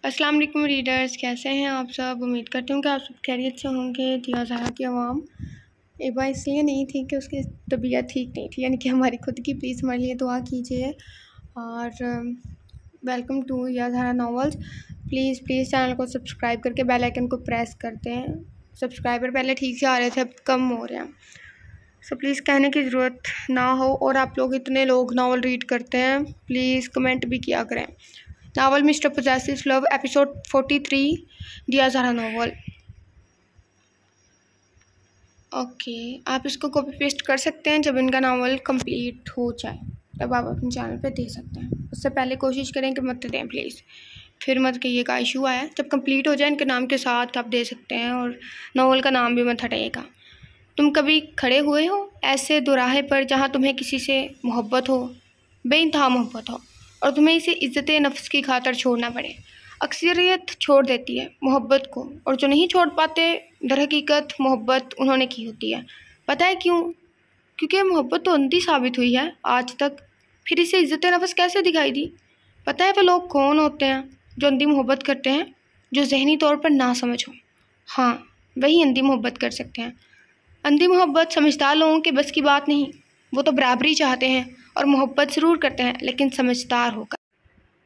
अस्सलाम वालेकुम रीडर्स, कैसे हैं आप सब। उम्मीद करती हूँ कि आप सब खैरियत से होंगे। दिया ज़हरा की आवाम एक बार इसलिए नहीं थी कि उसकी तबीयत ठीक नहीं थी, यानी कि हमारी खुद की। प्लीज़ हमारे लिए दुआ कीजिए। और वेलकम टू या ज़हरा नॉवेल्स। प्लीज़ चैनल को सब्सक्राइब करके बेल आइकन को प्रेस करते हैं। सब्सक्राइबर पहले ठीक से आ रहे थे, अब कम हो रहे हैं। सो प्लीज़ कहने की ज़रूरत ना हो। और आप लोग इतने लोग नावल रीड करते हैं, प्लीज़ कमेंट भी किया करें। Novel mister possessive love episode 43 दिया ज़हरा नावल। ओके, आप इसको कॉपी पेस्ट कर सकते हैं। जब इनका नावल कंप्लीट हो जाए तब आप अपने चैनल पे दे सकते हैं। उससे पहले कोशिश करें कि मत दें प्लीज़, फिर मत कहिएगा इशू आया। जब कंप्लीट हो जाए इनके नाम के साथ आप दे सकते हैं, और नावल का नाम भी मत हटाइएगा। तुम कभी खड़े हुए हो ऐसे दोराहे पर जहाँ तुम्हें किसी से मोहब्बत हो, बेइंतहा मोहब्बत हो, और तुम्हें इसे इज़्ज़त नफ्स की खातर छोड़ना पड़े। अक्सरियत छोड़ देती है मोहब्बत को, और जो नहीं छोड़ पाते दरहकीकत मोहब्बत उन्होंने की होती है। पता है क्यों? क्योंकि मोहब्बत तो अंधी साबित हुई है आज तक। फिर इसे इज़्ज़त नफ्स कैसे दिखाई दी? पता है वे लोग कौन होते हैं जो अंधी मोहब्बत करते हैं? जो जहनी तौर पर ना समझ हो। हाँ, वही अंधी मोहब्बत कर सकते हैं। अंधी मोहब्बत समझदार लोगों के बस की बात नहीं। वो तो बराबरी चाहते हैं और मोहब्बत ज़रूर करते हैं, लेकिन समझदार होकर।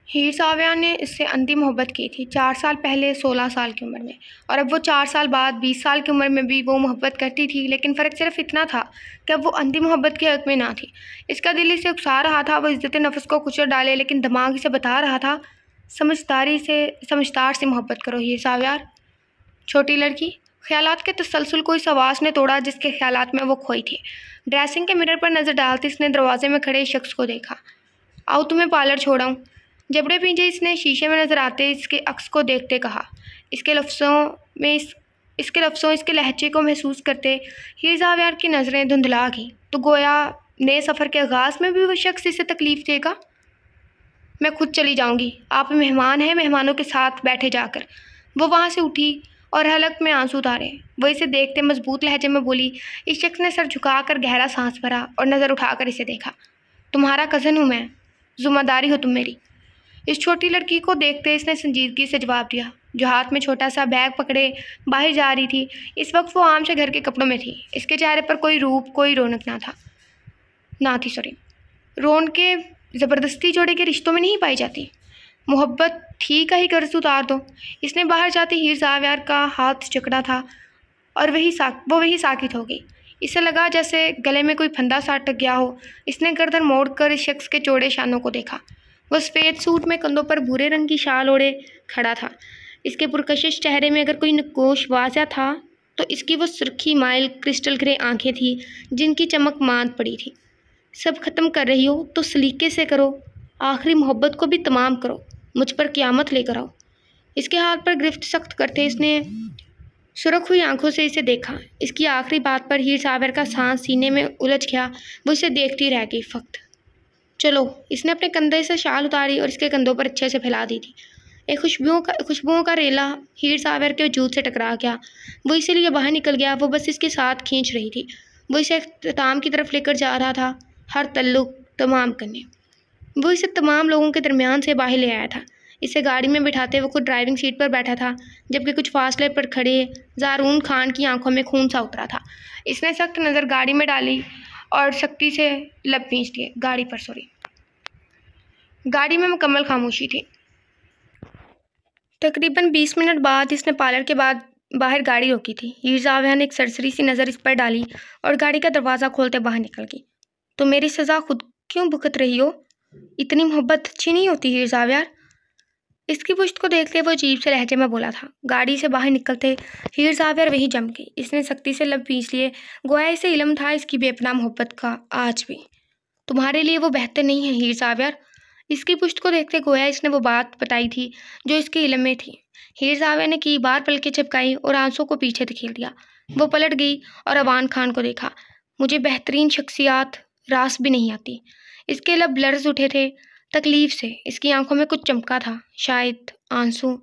हीर साविया ने इससे अंधी मोहब्बत की थी 4 साल पहले 16 साल की उम्र में, और अब वो 4 साल बाद 20 साल की उम्र में भी वो मोहब्बत करती थी। लेकिन फ़र्क सिर्फ इतना था कि अब वो अंधी मोहब्बत के हक़ में ना थी। इसका दिल इसे उकसा रहा था वो इज़्ज़त नफ्स को कुचल डाले, लेकिन दिमाग इसे बता रहा था समझदार से मोहब्बत करो हीर साविया। छोटी लड़की। ख्यालात के तसलसल को इस आवाज़ ने तोड़ा जिसके ख्यालात में वो खोई थी। ड्रेसिंग के मिरर पर नज़र डालती इसने दरवाजे में खड़े शख्स को देखा। आओ तुम्हें पार्लर छोड़ाऊँ। जबड़े पीछे इसने शीशे में नज़र आते इसके अक्स को देखते कहा। इसके लफ्ज़ों इसके लहजे को महसूस करते हीर साविया की नज़रें धुंधला गईं। तो गोया नए सफ़र के आगाज़ में भी वो शख्स इसे तकलीफ़ देगा। मैं खुद चली जाऊँगी, आप मेहमान हैं, मेहमानों के साथ बैठे जाकर। वो वहाँ से उठी और हलक में आंसू उतारे। वो इसे देखते मजबूत लहजे में बोली। इस शख्स ने सर झुकाकर गहरा सांस भरा और नज़र उठाकर इसे देखा। तुम्हारा कज़न हूँ मैं, ज़िम्मेदारी हो तुम मेरी। इस छोटी लड़की को देखते इसने संजीदगी से जवाब दिया, जो हाथ में छोटा सा बैग पकड़े बाहर जा रही थी। इस वक्त वो आम से घर के कपड़ों में थी। इसके चेहरे पर कोई रूप, कोई रौनक ना थी। रौनक के ज़बरदस्ती जोड़े के रिश्तों में नहीं पाई जाती। मोहब्बत ठीक है ही कर्ज उतार दो। इसने बाहर जाते हीर साविया का हाथ जकड़ा था और वही साकित हो गई। इसे लगा जैसे गले में कोई फंदा सा अटक गया हो। इसने गर्दन मोड़कर इस शख्स के चौड़े शानों को देखा। वह सफ़ेद सूट में कंधों पर भूरे रंग की शाल ओढ़े खड़ा था। इसके पुरकशिश चेहरे में अगर कोई नकोश वाज़ा था तो इसकी वो सुर्खी माइल क्रिस्टल ग्रे आंखें थी जिनकी चमक मांद पड़ी थी। सब ख़त्म कर रही हो तो सलीके से करो, आखिरी मोहब्बत को भी तमाम करो, मुझ पर क़यामत लेकर आओ। इसके हाथ पर गिरफ्त सख्त करते इसने सुरख हुई आंखों से इसे देखा। इसकी आखिरी बात पर हीर साविया का सांस सीने में उलझ गया। वो इसे देखती रह गई। फक्त चलो। इसने अपने कंधे से शाल उतारी और इसके कंधों पर अच्छे से फैला दी थी। एक खुशबुओं का रेला हीर साविया के वजूद से टकरा गया। वो इसीलिए बाहर निकल गया। वो बस इसके साथ खींच रही थी। वो इसे इख्तिताम की तरफ लेकर जा रहा था, हर तल्लुक तमाम करने। वो इसे तमाम लोगों के दरमियान से बाहर ले आया था। इसे गाड़ी में बिठाते वो खुद ड्राइविंग सीट पर बैठा था, जबकि कुछ फासले पर खड़े ज़ारून खान की आंखों में खून सा उतरा था। इसने सख्त नज़र गाड़ी में डाली और सख्ती से लब खींच लिए। गाड़ी में मुकम्मल खामोशी थी। तकरीबन 20 मिनट बाद इसने पार्लर के बाद बाहर गाड़ी रोकी थी। हीर साविया ने एक सरसरी सी नज़र इस पर डाली और गाड़ी का दरवाज़ा खोलते बाहर निकल गई। तो मेरी सज़ा खुद क्यों भुगत रही हो? इतनी मोहब्बत अच्छी नहीं होती हीर साविया। इसकी पुश्त को देखते वो अजीब से लहजे में बोला था। गाड़ी से बाहर निकलते हीर साविया वहीं जम गई। इसने सख्ती से लब खींच लिए, गोया इसे इल्म था इसकी बेपनाह मोहब्बत का। आज भी तुम्हारे लिए वो बेहतर नहीं है हीर साविया। इसकी पुश्त को देखते गोया इसने वो बात बताई थी जो इसके इल्म में थी। हीर साविया ने कई बार पलकें झपकाई और आंसू को पीछे धकेल दिया। वो पलट गई और अवान खान को देखा। मुझे बेहतरीन शख्सियात रास भी नहीं आती। इसके लब लर्ज उठे थे तकलीफ से। इसकी आंखों में कुछ चमका था, शायद आंसू।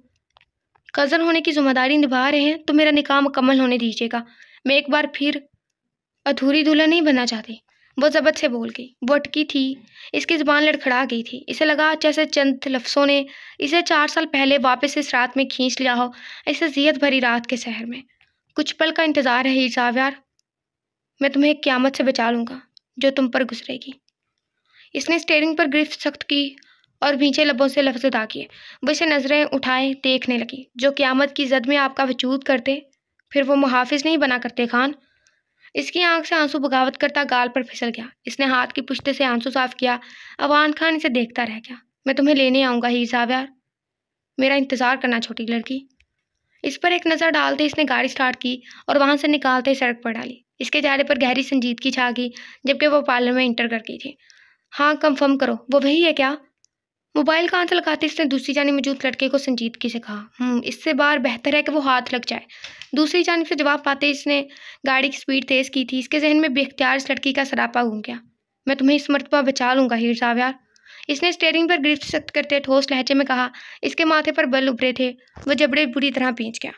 कज़न होने की जिम्मेदारी निभा रहे हैं तो मेरा निकाह मुकम्मल होने दीजिएगा। मैं एक बार फिर अधूरी दुल्हन नहीं बनना चाहती। वो ज़बत से बोल गई। वो अटकी थी, इसकी ज़ुबान लड़खड़ा गई थी। इसे लगा जैसे चंद लफ्ज़ों ने इसे 4 साल पहले वापस इस रात में खींच लिया हो, इस अज़ियत भरी रात के सहर में। कुछ पल का इंतज़ार है हीर ज़ावियार, मैं तुम्हें एक क़यामत से बचा लूँगा जो तुम पर गुजरेगी। इसने स्टीयरिंग पर गिरफ्त सख्त की और भींचे लबों से लफ्ज़ अदा किए। वो इसे नज़रें उठाए देखने लगी। जो क़यामत की ज़द में आपका वजूद करते, फिर वो मुहाफ़िज़ नहीं बना करते खान। इसकी आंख से आंसू बगावत करता गाल पर फिसल गया। इसने हाथ की पुश्ते से आंसू साफ किया। अवान खान इसे देखता रह गया। मैं तुम्हें लेने आऊँगा हीर ज़ावियार, मेरा इंतज़ार करना छोटी लड़की। इस पर एक नज़र डालते इसने गाड़ी स्टार्ट की और वहाँ से निकालते सड़क पर डाली। इसके चेहरे पर गहरी संजीदगी छा गई, जबकि वो पार्लर में इंटर कर गई थी। हाँ, कंफर्म करो, वो वही है क्या? मोबाइल कान से लगाते इसने दूसरी जानिब मौजूद लड़के को संजीदगी से कहा। इससे बार बेहतर है कि वो हाथ लग जाए। दूसरी जानिब से जवाब पाते इसने गाड़ी की स्पीड तेज़ की थी। इसके जहन में बेख्तियार इस लड़की का सरापा घूम गया। मैं तुम्हें इस मर्तबा बचा लूँगा हीर ज़ावियार, इसने स्टीयरिंग पर गिरफ्त सख्त करते ठोस लहजे में कहा। इसके माथे पर बल उभरे थे। वो जबड़े बुरी तरह पींच गया।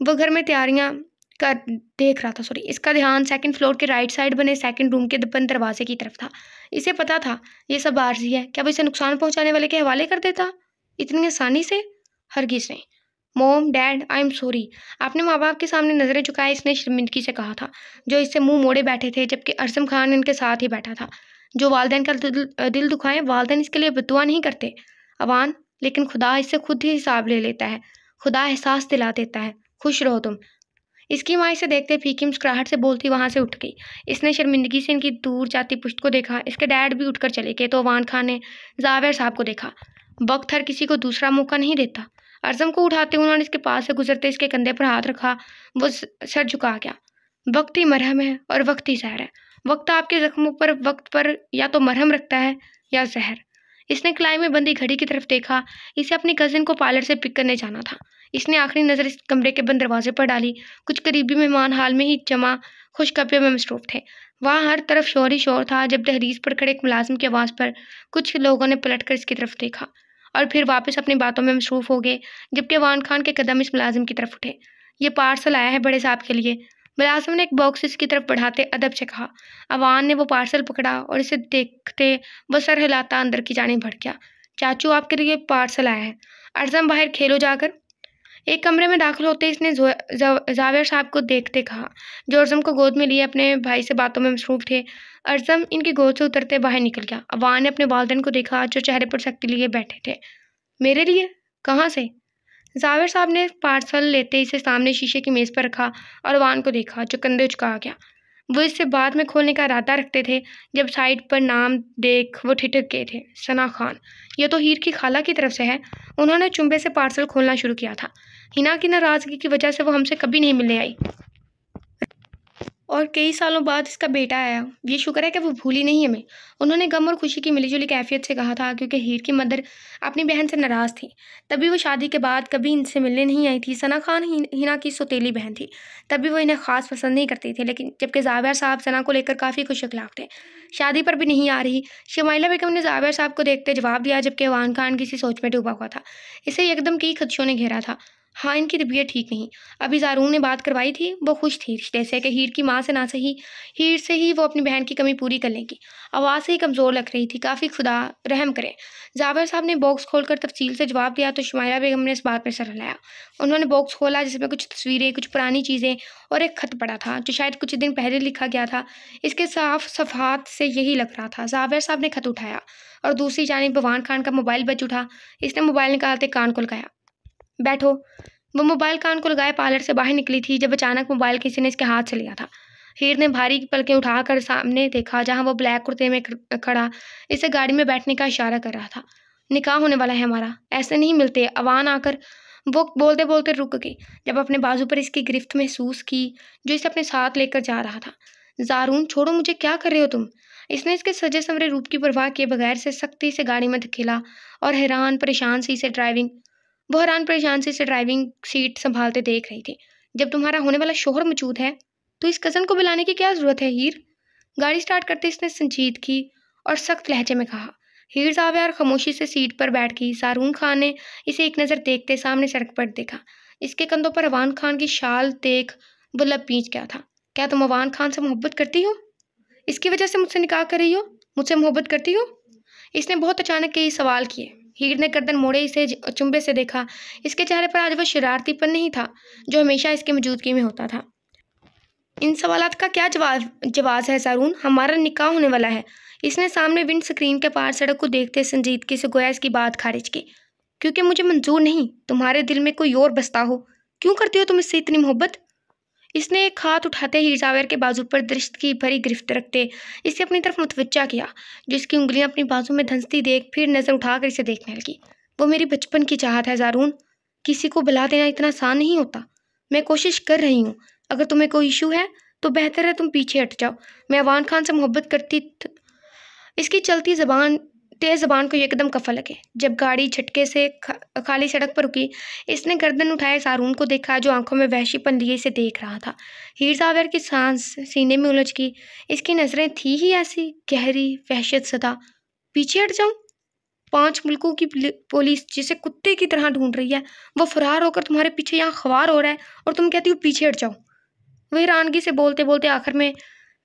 वो घर में तैयारियां कर देख रहा था। इसका ध्यान सेकंड फ्लोर के राइट साइड बने सेकंड रूम के बंद दरवाजे की तरफ था। इसे पता था ये सब आर्जी है। क्या वो इसे नुकसान पहुंचाने वाले के हवाले कर देता इतनी आसानी से? हरगिज़ नहीं। Mom, dad, I am sorry, आपने माँ बाप के सामने नज़रें झुकाए इसने शर्मिंदगी से कहा था, जो इससे मुंह मोड़े बैठे थे, जबकि अरसम खान इनके साथ ही बैठा था। जो वालदैन का दिल दुखाए, वालदैन इसके लिए बद्दुआ नहीं करते अवान, लेकिन खुदा इससे खुद ही हिसाब ले लेता है। खुदा एहसास दिला देता है। खुश रहो तुम। इसकी माँ इसे देखते फीकी मुस्कुराहट से बोलती वहाँ से उठ गई। इसने शर्मिंदगी से इनकी दूर जाती पुश्त को देखा। इसके डैड भी उठकर चले गए तो अवान खान ने ज़ावियार साहब को देखा। वक्त हर किसी को दूसरा मौका नहीं देता। अरज़म को उठाते उन्होंने इसके पास से गुजरते इसके कंधे पर हाथ रखा। वो सर झुका गया। वक्त ही मरहम है और वक्त ही जहर है। वक्त आपके जख्मों पर वक्त पर या तो मरहम रखता है या जहर। इसने कलाई में बंदी घड़ी की तरफ देखा। इसे अपनी कजिन को पार्लर से पिक करने जाना था। इसने आखिरी नज़र इस कमरे के बंद दरवाजे पर डाली। कुछ करीबी मेहमान हाल में ही जमा खुशखबरियों में मसरूफ थे। वहाँ हर तरफ शोर ही शोर था। जब दहलीज पर खड़े एक मुलाजिम की आवाज़ पर कुछ लोगों ने पलटकर इसकी तरफ देखा और फिर वापस अपनी बातों में मसरूफ हो गए, जबकि अवान खान के कदम इस मुलाजिम की तरफ उठे। ये पार्सल आया है बड़े साहब के लिए, मुलाजिम ने एक बॉक्स इसकी तरफ बढ़ाते अदब से कहा। अवान ने वो पार्सल पकड़ा और इसे देखते वो सर हिलाता अंदर की जानिब बढ़ गया। चाचू, आपके लिए पार्सल आया है। अरज़म, बाहर खेलो जाकर। एक कमरे में दाखिल होते इसने ज़ावियार साहब को देखते कहा, जो अरज़म को गोद में लिए अपने भाई से बातों में मसरूफ थे। अरज़म इनकी गोद से उतरते बाहर निकल गया। अवान ने अपने वालिदैन को देखा, जो चेहरे पर सख्ती लिए बैठे थे। मेरे लिए? कहाँ से? ज़ावियार साहब ने पार्सल लेते इसे सामने शीशे की मेज़ पर रखा और अवान को देखा, जो कंधे झुका गया। वो इससे बाद में खोलने का इरादा रखते थे। जब साइड पर नाम देख वो ठिठक गए थे। सना खान, यह तो हीर की खाला की तरफ से है। उन्होंने चुंबे से पार्सल खोलना शुरू किया था। हिना की नाराज़गी की वजह से वो हमसे कभी नहीं मिलने आई और कई सालों बाद इसका बेटा आया। ये शुक्र है कि वो भूली नहीं हमें। उन्होंने गम और खुशी की मिलीजुली कैफियत से कहा था, क्योंकि हीर की मदर अपनी बहन से नाराज़ थी। तभी वो शादी के बाद कभी इनसे मिलने नहीं आई थी। सना खान हिना की सौतेली बहन थी। तभी वो इन्हें ख़ास पसंद नहीं करती थी, लेकिन जबकि ज़ावियार साहब सना को लेकर काफ़ी खुश अखलाक थे। शादी पर भी नहीं आ रही। शमाइला बेगम ने ज़ावियार साहब को देखते जवाब दिया, जबकि अवान खान किसी सोच में डूबा हुआ था। इसे एकदम कई खदशों ने घेरा था। हाँ, इनकी तबीयत ठीक नहीं। अभी ज़ारून ने बात करवाई थी। वो खुश थी रिश्ते से कि हीर की माँ से ना सही, हीर से ही वो अपनी बहन की कमी पूरी कर लेंगी। आवाज़ से ही कमज़ोर लग रही थी। काफ़ी खुदा रहम करे। ज़ावियार साहब ने बॉक्स खोलकर तफसील से जवाब दिया तो शमाइला बेगम ने इस बात पर सर हिलाया। उन्होंने बॉक्स खोला, जिसमें कुछ तस्वीरें, कुछ पुरानी चीज़ें और एक खत पड़ा था, जो शायद कुछ दिन पहले लिखा गया था। इसके साफ सफ़हात से यही लग रहा था। ज़ावियार साहब ने खत उठाया और दूसरी जानिब अवान खान का मोबाइल बज उठा। इसने मोबाइल निकालते कान को लगाया। बैठो। वो मोबाइल कान को लगाए पार्लर से बाहर निकली थी, जब अचानक मोबाइल किसी ने इसके हाथ से लिया था। हीर ने भारी पलकें उठाकर सामने देखा, जहां वो ब्लैक कुर्ते में खड़ा इसे गाड़ी में बैठने का इशारा कर रहा था। निकाह होने वाला है हमारा, ऐसे नहीं मिलते। अवान आकर वो बोलते बोलते रुक गई, जब अपने बाजू पर इसकी गिरफ्त महसूस की, जो इसे अपने साथ लेकर जा रहा था। ज़ारून, छोड़ो मुझे, क्या कर रहे हो तुम? इसने इसके सजे संवरे रूप की परवाह किए बगैर से सख्ती से गाड़ी में धकेला और हैरान परेशान से इसे ड्राइविंग सीट संभालते देख रही थी। जब तुम्हारा होने वाला शोहर मौजूद है तो इस कज़न को बुलाने की क्या ज़रूरत है हीर? गाड़ी स्टार्ट करते इसने संजीदगी और सख्त लहजे में कहा। हीर ज़ावियार खामोशी से सीट पर बैठ गई। ज़ारून खान ने इसे एक नज़र देखते सामने सड़क पर देखा। इसके कंधों पर अवान खान की शाल देख वो लब पींच गया था। क्या तुम अवान खान से मोहब्बत करती हो? इसकी वजह से मुझसे निकाह कर रही हो? मुझसे मोहब्बत करती हो? इसने बहुत अचानक के ये सवाल किए। हीर ने गर्दन मोड़े इसे अचंभे से देखा। इसके चेहरे पर आज वो शरारतीपन नहीं था जो हमेशा इसकी मौजूदगी में होता था। इन सवालात का क्या जवाब है ज़ारून? हमारा निकाह होने वाला है। इसने सामने विंड स्क्रीन के पार सड़क को देखते संजीदगी से गोया इसकी बात खारिज की। क्योंकि मुझे मंजूर नहीं, तुम्हारे दिल में कोई और बसता हो। क्यों करती हो तुम इससे इतनी मोहब्बत? इसने एक हाथ उठाते हीर ज़ावेर के बाजू पर दृष्टि की भरी गिरफ्त रखते इसे अपनी तरफ मुतवज्जा किया, जिसकी उंगलियां अपनी बाजू में धंसती देख फिर नज़र उठाकर इसे देखने लगी। वो मेरी बचपन की चाहत है ज़ारून। किसी को बुला देना इतना आसान नहीं होता। मैं कोशिश कर रही हूँ। अगर तुम्हें कोई इशू है तो बेहतर है तुम पीछे हट जाओ। मैं अवान खान से मोहब्बत करती इसकी चलती तेज जबान को एकदम कफा लगे। जब गाड़ी झटके से खाली सड़क पर रुकी, इसने गर्दन उठाए ज़ारून को देखा जो आंखों में वहशीपन लिए इसे देख रहा था। हीर ज़ावेर की सांस सीने में उलझ गई। इसकी नज़रें थी ही ऐसी गहरी वहशत सदा। पीछे हट जाऊं? 5 मुल्कों की पुलिस जिसे कुत्ते की तरह ढूंढ रही है, वो फरार होकर तुम्हारे पीछे यहाँ ख्वार हो रहा है और तुम कहती हो पीछे हट जाओ। वह हैरानगी से बोलते बोलते आखिर में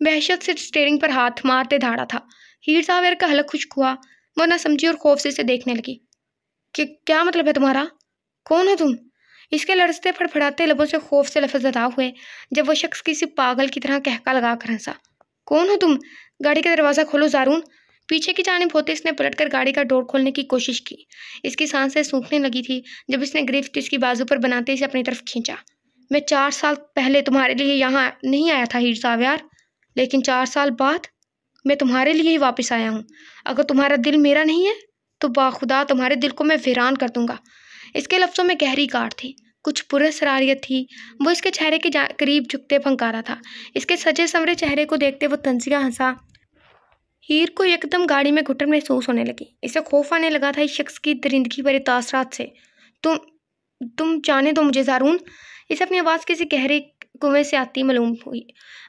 वहशत से स्टीयरिंग पर हाथ मारते धाड़ा था। हीर ज़ावेर का हलक खुश्क हुआ। वह ना समझी और खौफ से इसे देखने लगी। कि क्या मतलब है तुम्हारा? कौन हो तुम? इसके लड़ते फड़फड़ाते लबों से खौफ से लफ्ज़ अदा हुए जब वह शख्स किसी पागल की तरह कहका लगा कर हंसा। कौन हो तुम? गाड़ी का दरवाज़ा खोलो ज़ारून। पीछे की जानिब होते इसने पलटकर गाड़ी का डोर खोलने की कोशिश की। इसकी सांसें सूखने लगी थी जब इसने गिरफ्त इसकी बाजू पर बनाते इसे अपनी तरफ खींचा। मैं 4 साल पहले तुम्हारे लिए यहाँ नहीं आया था हीर ज़ावेर, लेकिन 4 साल बाद मैं तुम्हारे लिए ही वापस आया हूँ। अगर तुम्हारा दिल मेरा नहीं है तो बाखुदा तुम्हारे दिल को मैं वीरान कर दूंगा। इसके लफ्ज़ों में गहरी काट थी, कुछ पुरस्कारियत थी। वो इसके चेहरे के करीब झुकते फंकारा था। इसके सजे संवरे चेहरे को देखते वो तंजिया हंसा। हीर को एकदम गाड़ी में घुटन महसूस होने लगी। इसे खौफ आने लगा था इस शख्स की दरिंदगी भरे तासरात से। तुम जाने दो मुझे ज़ारून। इसे अपनी आवाज़ किसी गहरे कुएं से आती मालूम हुई।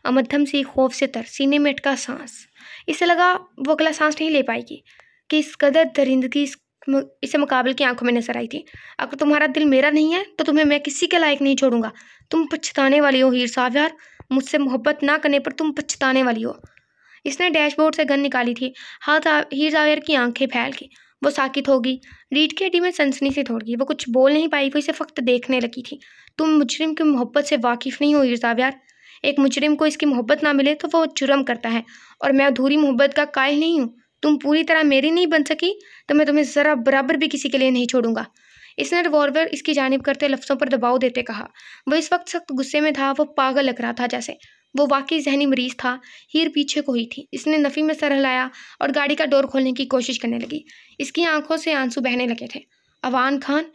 मध्यम सी खौफ से तर सीने में अटका सांस। इसे लगा वो अगला सांस नहीं ले पाएगी कि इस कदर दरिंदगी इसे मुकाबले की आंखों में नजर आई थी। अगर तुम्हारा दिल मेरा नहीं है तो तुम्हें मैं किसी के लायक नहीं छोड़ूंगा। तुम पछताने वाली हो हीर ज़ावेर। मुझसे मोहब्बत ना करने पर तुम पछताने वाली हो। इसने डैशबोर्ड से गन निकाली थी। हीर ज़ावेर की आंखें फैल गई। वो साकित होगी। रीढ़ की हड्डी में सनसनी से दौड़ गई। वो कुछ बोल नहीं पाई। वो इसे फक्त देखने लगी थी। तुम मुजरिम की मोहब्बत से वाकिफ़ नहीं हो हीर ज़ावेर। एक मुजरिम को इसकी मोहब्बत ना मिले तो वो जुर्म करता है, और मैं अधूरी मोहब्बत का कायल नहीं हूँ। तुम पूरी तरह मेरी नहीं बन सकी तो मैं तुम्हें ज़रा बराबर भी किसी के लिए नहीं छोड़ूंगा। इसने रिवॉल्वर इसकी जानिब करते लफ्ज़ों पर दबाव देते कहा। वो इस वक्त सख्त गुस्से में था। वो पागल लग रहा था जैसे वो वाकई जहनी मरीज था। हीर पीछे को हुई थी। इसने नफ़ी में सर हिलाया और गाड़ी का डोर खोलने की कोशिश करने लगी। इसकी आंखों से आंसू बहने लगे थे। अवान खान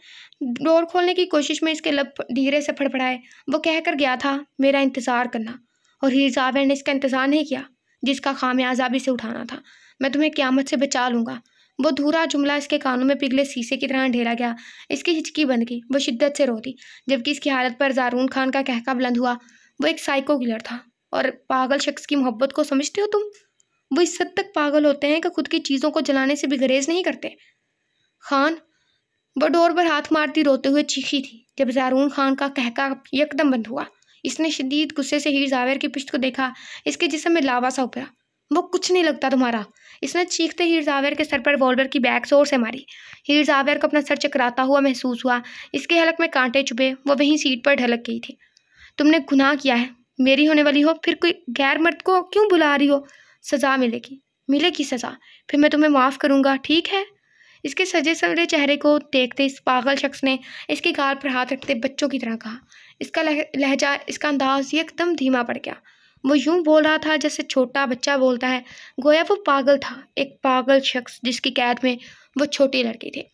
डोर खोलने की कोशिश में इसके लब धीरे से फड़फड़ाए। वो कहकर गया था मेरा इंतज़ार करना, और हीर ज़ावेर ने इसका इंतज़ार नहीं किया जिसका खामियाजा भी से उठाना था। मैं तुम्हें क़यामत से बचा लूँगा। वो धूरा जुमला इसके कानों में पिघले शीशे की तरह ढेरा गया। इसकी हिचकी बंद गई। वो शिद्दत से रोती जबकि इसकी हालत पर ज़ारून खान का कहका बुलंद हुआ। वो एक साइको किलर था और पागल शख्स की मोहब्बत को समझते हो तुम? वो इस हद तक पागल होते हैं कि खुद की चीज़ों को जलाने से भी गुरेज नहीं करते। खान वो डोर पर हाथ मारती रोते हुए चीखी थी जब ज़ारून खान का कहका यकदम बंद हुआ। इसने शदीद गुस्से से हीर ज़ावेर की पुश्त को देखा। इसके जिस्म में लावा सा उभरा। वो कुछ नहीं लगता तुम्हारा। इसने चीखते हीर ज़ावेर के सर पर रिवॉल्वर की बैग जोर से मारी। हीर ज़ावेर को अपना सर चकराता हुआ महसूस हुआ। इसके हलक में कांटे चुभे। वो वहीं सीट पर ढलक गई थी। तुमने गुनाह किया है। मेरी होने वाली हो फिर कोई गैर मर्द को क्यों बुला रही हो? सज़ा मिलेगी सज़ा। फिर मैं तुम्हें माफ़ करूँगा, ठीक है? इसके सजे संवरे चेहरे को देखते इस पागल शख्स ने इसकी गाल पर हाथ रखते बच्चों की तरह कहा। इसका लहजा, इसका अंदाज एकदम धीमा पड़ गया। वो यूं बोल रहा था जैसे छोटा बच्चा बोलता है। गोया वो पागल था, एक पागल शख्स जिसकी कैद में वो छोटी लड़की थी।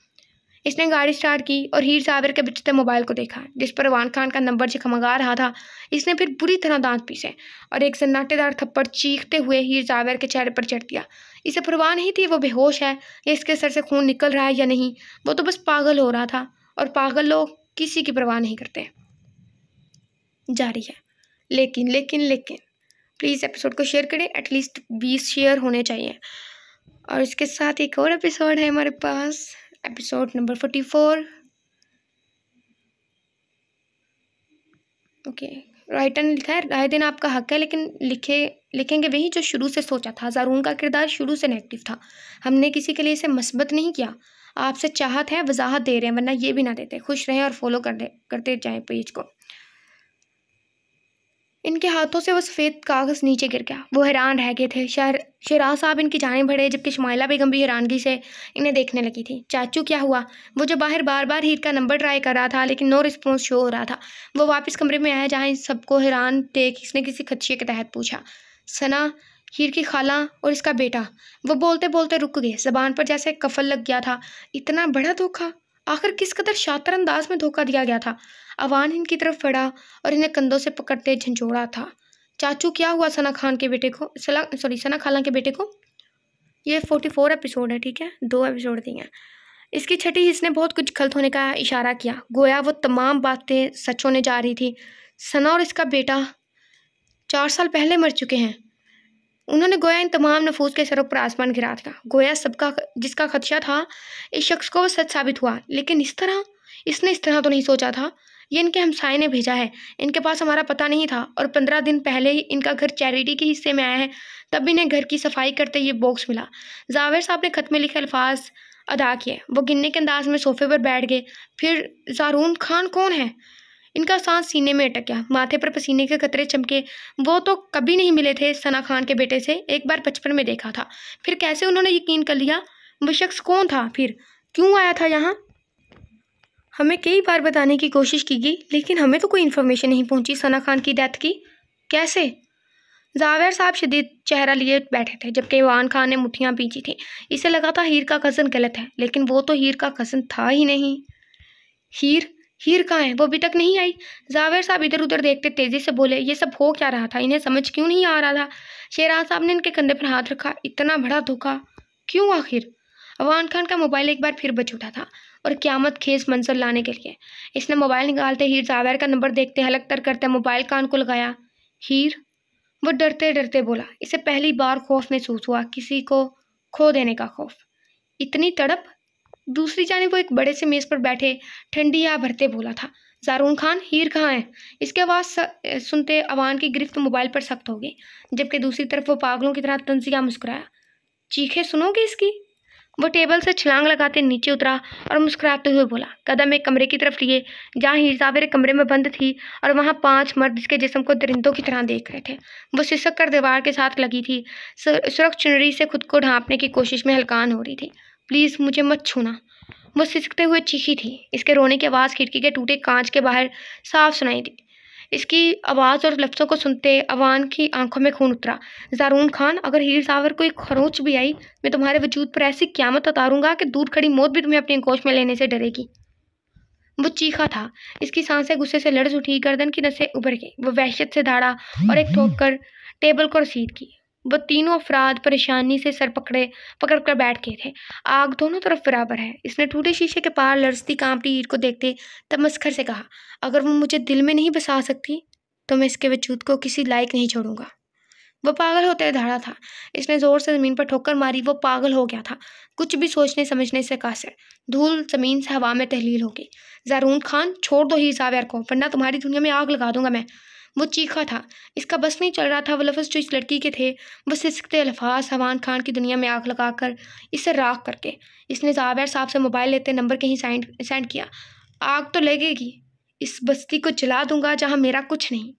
इसने गाड़ी स्टार्ट की और हीर ज़ावेर के बचते मोबाइल को देखा जिस पर अवान खान का नंबर झकमगा रहा था। इसने फिर बुरी तरह दांत पीसे और एक सन्नाटेदार थप्पड़ चीखते हुए हीर ज़ावेर के चेहरे पर चढ़ दिया। इसे परवाह नहीं थी वो बेहोश है या इसके सर से खून निकल रहा है या नहीं। वो तो बस पागल हो रहा था, और पागल लोग किसी की परवाह नहीं करते। जारी है। लेकिन प्लीज़ एपिसोड को शेयर करें। एटलीस्ट 20 शेयर होने चाहिए। और इसके साथ एक और एपिसोड है हमारे पास, एपिसोड नंबर 44। ओके, राइटर ने लिखा है, राय देना आपका हक है, लेकिन लिखेंगे वही जो शुरू से सोचा था। ज़ारून का किरदार शुरू से नेगेटिव था। हमने किसी के लिए इसे मस्बत नहीं किया। आपसे चाहत है, वजाहत दे रहे हैं, वरना ये भी ना देते। खुश रहें और फॉलो करते जाएं पेज को। इनके हाथों से वो सफ़ेद कागज़ नीचे गिर गया। वो हैरान रह गए थे। शहराज साहब इनकी जानें बढ़े, जबकि शुमाइला बेगम भी हैरानगी से इन्हें देखने लगी थी। चाचू क्या हुआ? वो जो बाहर बार बार हीर का नंबर ट्राई कर रहा था, लेकिन नो रिस्पॉन्स शो हो रहा था। वो वापस कमरे में आया, जहाँ इन सबको हैरान देख इसने किसी खदशे के तहत पूछा, सना, हीर की खाला और इसका बेटा? वो बोलते बोलते रुक गए। ज़बान पर जैसे कफल लग गया था। इतना बड़ा धोखा! आखिर किस कदर शातिर अंदाज में धोखा दिया गया था। अवान इनकी तरफ बढ़ा और इन्हें कंधों से पकड़ते झंझोड़ा था। चाचू क्या हुआ सना खान के बेटे को? सना खाला के बेटे को? ये 44 एपिसोड है, ठीक है, 2 एपिसोड दिए हैं। इसकी छठी हिस्स ने बहुत कुछ गलत होने का इशारा किया, गोया वो तमाम बातें सच होने जा रही थी। सना और इसका बेटा 4 साल पहले मर चुके हैं। उन्होंने गोया इन तमाम नफूस के सरों पर आसमान गिरा दिया। गोया सबका जिसका खदशा था, इस शख्स को वो सच साबित हुआ। लेकिन इसने इस तरह तो नहीं सोचा था। ये इनके हमसाये ने भेजा है। इनके पास हमारा पता नहीं था और 15 दिन पहले ही इनका घर चैरिटी के हिस्से में आया है। तब इन्हें घर की सफाई करते ये बॉक्स मिला। जावेर साहब ने खत में लिखे अल्फाज अदा किए। वो गिनने के अंदाज में सोफे पर बैठ गए। फिर ज़ारून खान कौन है? इनका सांस सीने में अटक गया। माथे पर पसीने के कतरे चमके। वो तो कभी नहीं मिले थे सना खान के बेटे से। एक बार बचपन में देखा था। फिर कैसे उन्होंने यकीन कर लिया? वो शख्स कौन था? फिर क्यों आया था यहाँ? हमें कई बार बताने की कोशिश की गई, लेकिन हमें तो कोई इन्फॉर्मेशन नहीं पहुंची सना खान की डेथ की। कैसे? जावेर साहब शदीद चेहरा लिए बैठे थे, जबकि इवान खान ने मुट्ठियां पींची थी। इसे लगा था हीर का कज़न गलत है, लेकिन वो तो हीर का कज़न था ही नहीं। हीर कहाँ है? वो अभी तक नहीं आई। जावेर साहब इधर उधर देखते तेजी से बोले, ये सब हो क्या रहा था? इन्हें समझ क्यों नहीं आ रहा था? शहराज साहब ने इनके कंधे पर हाथ रखा। इतना बड़ा धोखा क्यों आखिर? अवान खान का मोबाइल एक बार फिर बज उठा था और क़यामत खेज मंजर लाने के लिए इसने मोबाइल निकालते हीर जावेर का नंबर देखते हलक तर करते मोबाइल कान को लगाया। हीर, वो डरते डरते बोला। इसे पहली बार खौफ महसूस हुआ, किसी को खो देने का खौफ। इतनी तड़प? दूसरी जानिब वो एक बड़े से मेज़ पर बैठे ठंडी या भरते बोला था, ज़ारून खान, हीर कहाँ है? इसके आवाज़ सुनते अवान की गिरफ्त मोबाइल पर सख्त हो गई, जबकि दूसरी तरफ वो पागलों की तरह तंजिया मुस्कुराया। चीखें सुनोगे इसकी? वो टेबल से छलांग लगाते नीचे उतरा और मुस्कुराते हुए बोला। कदम एक कमरे की तरफ लिए जहाँ हीर जावेर कमरे में बंद थी और वहाँ 5 मर्द इसके जिस्म को दरिंदों की तरह देख रहे थे। वो सिसक कर दीवार के साथ लगी थी, सुरख चुनरी से खुद को ढांपने की कोशिश में हलकान हो रही थी। प्लीज़ मुझे मत छूना, वो सिसकते हुए चीखी थी। इसके रोने की आवाज़ खिड़की के टूटे कांच के बाहर साफ सुनाई दी। इसकी आवाज़ और लफ्ज़ों को सुनते अवान की आंखों में खून उतरा। ज़ारून खान, अगर हीर जावेर को एक खरोंच भी आई, मैं तुम्हारे वजूद पर ऐसी क़यामत उतारूंगा कि दूर खड़ी मौत भी तुम्हें अपनी गोश में लेने से डरेगी। वो चीखा था। इसकी सांसें गुस्से से लर्ज़ उठी, गर्दन की नसें उभर गई। वो वहशत से दौड़ा और एक ठोक कर टेबल को रसीद की। वो तीनों अफराद परेशानी से सर पकड़ कर बैठ गए थे। आग दोनों तरफ बराबर है। इसने टूटे शीशे के पार लरजती कांपती ईंट को देखते तब मस्खर से कहा, अगर वो मुझे दिल में नहीं बसा सकती तो मैं इसके वजूद को किसी लायक नहीं छोड़ूंगा। वो पागल होते दौड़ा था। इसने जोर से ज़मीन पर ठोकर मारी। वो पागल हो गया था, कुछ भी सोचने समझने से कासिर। धूल ज़मीन से हवा में तहलील हो गई। ज़ारून खान, छोड़ दो हीर जावेर को, वरना तुम्हारी दुनिया में आग लगा दूंगा मैं। वो चीखा था। इसका बस नहीं चल रहा था। वो लफ्ज़ जो इस लड़की के थे, वो सिसकते अल्फाज अवान खान की दुनिया में आग लगाकर इसे राख करके इसने जावेर साहब से मोबाइल लेते नंबर कहीं सेंड किया। आग तो लगेगी, इस बस्ती को जला दूंगा जहाँ मेरा कुछ नहीं।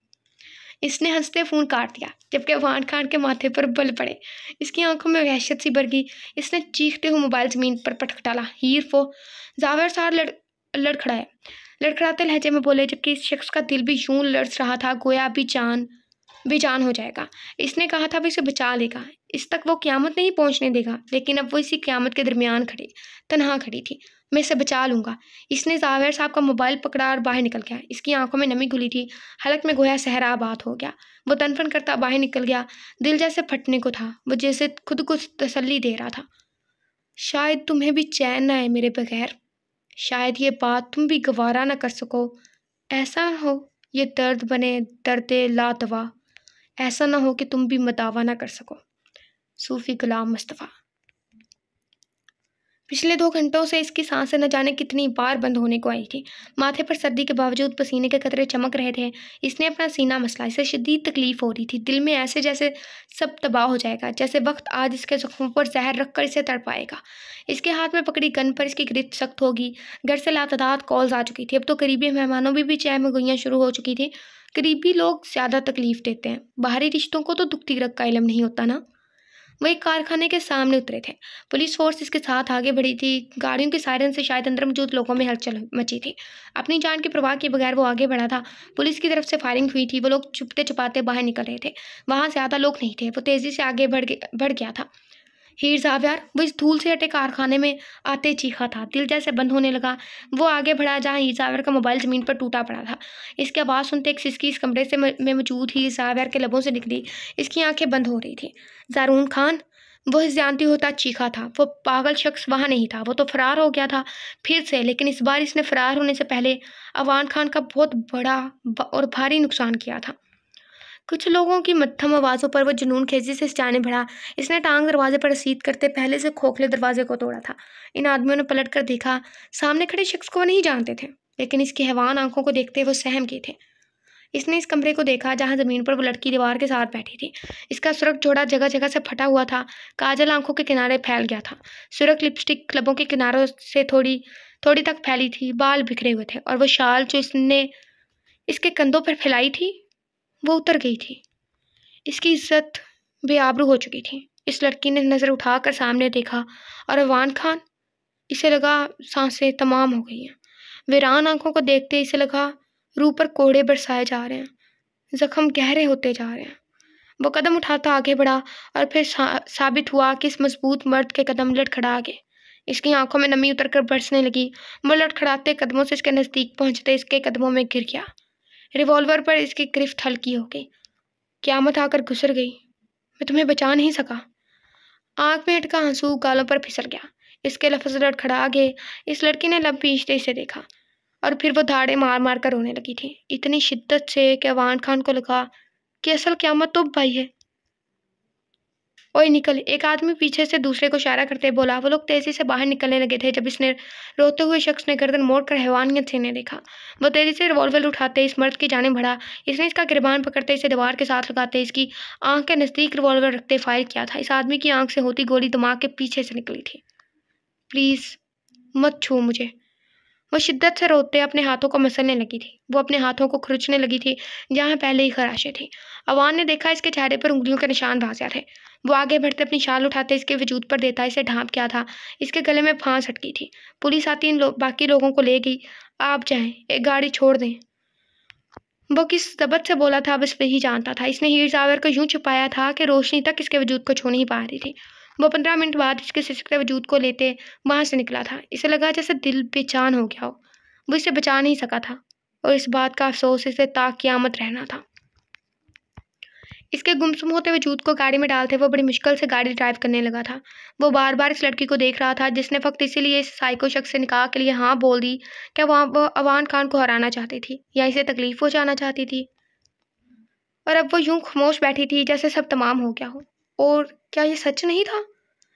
इसने हंसते फ़ोन काट दिया, जबकि अवान खान के माथे पर बल पड़े। इसकी आंखों में वहशत सी भर गई। इसने चीखते हुए मोबाइल ज़मीन पर पटक डाला। हीर, वो जावेर साहब लड़खड़ाते लहजे में बोले, जबकि इस शख्स का दिल भी यूं लड़स रहा था गोया बेजान हो जाएगा। इसने कहा था वो इसे बचा लेगा, इस तक वो क़यामत नहीं पहुंचने देगा, लेकिन अब वो इसी क़यामत के दरमियान तनहा खड़ी थी। मैं इसे बचा लूँगा। इसने जावेर साहब का मोबाइल पकड़ा और बाहर निकल गया। इसकी आंखों में नमी घुली थी, हलक में गोया सहरा आबाद हो गया। वो तनफन करता बाहर निकल गया। दिल जैसे फटने को था। वो जैसे खुद को तसल्ली दे रहा था, शायद तुम्हें भी चैन न आए मेरे बगैर, शायद ये बात तुम भी गवारा न कर सको। ऐसा हो ये दर्द बने दर्दे लादवा, ऐसा ना हो कि तुम भी मदावा ना कर सको। सूफी गुलाम मुस्तफ़ा। पिछले 2 घंटों से इसकी सांसें न जाने कितनी बार बंद होने को आई थी। माथे पर सर्दी के बावजूद पसीने के कतरे चमक रहे थे। इसने अपना सीना मसला, इसे शदीद तकलीफ हो रही थी। दिल में ऐसे जैसे सब तबाह हो जाएगा, जैसे वक्त आज इसके जख्मों पर जहर रखकर इसे तड़पाएगा। इसके हाथ में पकड़ी गन पर इसकी गिरफ्त सख्त होगी। घर से लातादाद कॉल्स आ चुकी थी। अब तो करीबी मेहमानों में भी चहमगोइयाँ शुरू हो चुकी थी। करीबी लोग ज़्यादा तकलीफ देते हैं, बाहरी रिश्तों को तो दुखती रग का इल्म नहीं होता ना। वो एक कारखाने के सामने उतरे थे। पुलिस फोर्स इसके साथ आगे बढ़ी थी। गाड़ियों के सायरन से शायद अंदर मौजूद लोगों में हलचल मची थी। अपनी जान की परवाह किए बगैर वो आगे बढ़ा था। पुलिस की तरफ से फायरिंग हुई थी। वो लोग छुपते छुपाते बाहर निकल रहे थे। वहाँ ज़्यादा लोग नहीं थे। वो तेज़ी से आगे बढ़ गया था। हीर ज़ावियार वो इस धूल से हटे कारखाने में आते चीखा था। दिल जैसे बंद होने लगा। वो आगे बढ़ा जहाँ हीर ज़ावियार का मोबाइल ज़मीन पर टूटा पड़ा था। इसकी आवाज़ सुनते एक सिसकी इस कमरे से में मौजूद हीर ज़ावियार के लबों से निकली। इसकी आंखें बंद हो रही थी। ज़ारून खान, वो इस जानती होता चीखा था। वो पागल शख्स वहाँ नहीं था, वो तो फरार हो गया था फिर से। लेकिन इस बार इसने फरार होने से पहले अवान खान का बहुत बड़ा और भारी नुकसान किया था। कुछ लोगों की मध्यम आवाज़ों पर वो जुनून खेजी से जाने बढ़ा। इसने टांग दरवाजे पर रसीद करते पहले से खोखले दरवाजे को तोड़ा था। इन आदमियों ने पलट कर देखा। सामने खड़े शख्स को वो नहीं जानते थे, लेकिन इसकी हैवान आंखों को देखते वो सहम गए थे। इसने इस कमरे को देखा जहाँ ज़मीन पर वो लड़की दीवार के साथ बैठी थी। इसका सुर्ख जोड़ा जगह जगह से फटा हुआ था। काजल आंखों के किनारे फैल गया था। सुर्ख लिपस्टिक लबों के किनारों से थोड़ी थोड़ी तक फैली थी। बाल बिखरे हुए थे और वो शाल जो इसने इसके कंधों पर फैलाई थी वो उतर गई थी। इसकी इज्जत बेआबरू हो चुकी थी। इस लड़की ने नज़र उठाकर सामने देखा और अवान खान, इसे लगा सांसें तमाम हो गई हैं। वीरान आंखों को देखते इसे लगा रूह पर कोड़े बरसाए जा रहे हैं, जख्म गहरे होते जा रहे हैं। वो कदम उठाता आगे बढ़ा और फिर साबित हुआ कि इस मजबूत मर्द के कदम लड़खड़ा गए। इसकी आंखों में नमी उतरकर बरसने लगी। वो लड़खड़ाते कदमों से इसके नज़दीक पहुंचते इसके कदमों में गिर गया। रिवॉल्वर पर इसकी गिरफ्त हल्की हो गई। क़यामत आकर गुजर गई। मैं तुम्हें बचा नहीं सका। आंख में अटका आंसू गालों पर फिसल गया। इसके लफ्ज़ लड़खड़ा गए। इस लड़की ने लब भींचते इसे देखा और फिर वो धाड़े मार मार कर रोने लगी थी, इतनी शिद्दत से कि अवान खान को लगा कि असल क़यामत तो भाई है। ओए निकल, एक आदमी पीछे से दूसरे को इशारा करते बोला। वो लोग तेज़ी से बाहर निकलने लगे थे जब इसने रोते हुए शख्स ने गर्दन मोड़कर हैवानियत से इन्हें देखा। वो तेज़ी से रिवॉल्वर उठाते इस मर्द की जानिब बढ़ा। इसने इसका गिरबान पकड़ते इसे दीवार के साथ लगाते इसकी आंख के नज़दीक रिवॉल्वर रखते फायर किया था। इस आदमी की आंख से होती गोली दिमाग के पीछे से निकली थी। प्लीज़ मत छू मुझे। वो शिद्दत से रोते अपने हाथों को मसलने लगी थी। वो अपने हाथों को खुरचने लगी थी जहाँ पहले ही खराशें थी। अवान ने देखा इसके चेहरे पर उंगलियों के निशान भासिया थे। वो आगे बढ़ते अपनी शाल उठाते इसके वजूद पर देता इसे ढांप गया था। इसके गले में फांस अटकी थी। पुलिस आती बाकी लोगों को ले गई। आप जाएं, एक गाड़ी छोड़ दें। वो किस ज़बत से बोला था बस वही जानता था। इसने हीर ज़ावियार को यूं छुपाया था कि रोशनी तक इसके वजूद को छू नहीं पा रही थी। वो 15 मिनट बाद इसके सिसकते वजूद को लेते वहाँ से निकला था। इसे लगा जैसे दिल बेजान हो गया हो। वो इसे बचा नहीं सका था और इस बात का अफसोस इसे क़यामत रहना था। इसके गुमसुम होते वजूद को गाड़ी में डालते वो बड़ी मुश्किल से गाड़ी ड्राइव करने लगा था। वो बार बार इस लड़की को देख रहा था जिसने फ़क्त इसीलिए इस साइको शख्स से निकाह के लिए हाँ बोल दी कि वो अवान खान को हराना चाहती थी या इसे तकलीफ़ पहुँचाना चाहती थी। और अब वो यूं खामोश बैठी थी जैसे सब तमाम हो गया हो। और क्या ये सच नहीं था?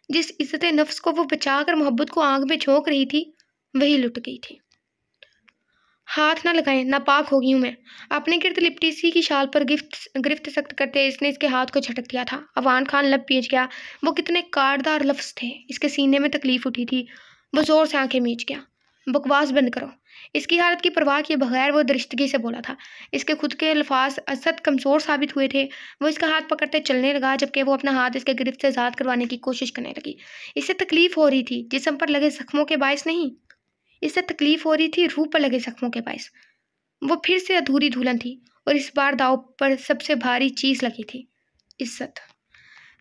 जिस इज्जत नफ्स को वो बचाकर मोहब्बत को आग में झोंक रही थी वही लुट गई थी। हाथ ना लगाएं, नापाक हो गई हूँ मैं। अपने गिर्द लिपटी सी की शाल पर गिरफ्त सख्त करते इसने इसके हाथ को झटक दिया था। अवान खान लब पींच गया। वो कितने कारदार लफ्ज़ थे। इसके सीने में तकलीफ उठी थी। वो ज़ोर से आंखें मीच गया। बकवास बंद करो। इसकी हालत की परवाह किए बगैर वो दरिश्तगी से बोला था। इसके खुद के अल्फाज असद कमज़ोर साबित हुए थे। वो इसका हाथ पकड़ते चलने लगा जबकि वो अपना हाथ इसके गिरफ्त से आज़ाद करवाने की कोशिश करने लगी। इससे तकलीफ़ हो रही थी जिस्म पर लगे ज़ख्मों के बायस नहीं, इससे तकलीफ़ हो रही थी रूह पर लगे ज़ख्मों के बायस। वो फिर से अधूरी दुल्हन थी और इस बार दाव पर सबसे भारी चीज़ लगी थी, इज्जत।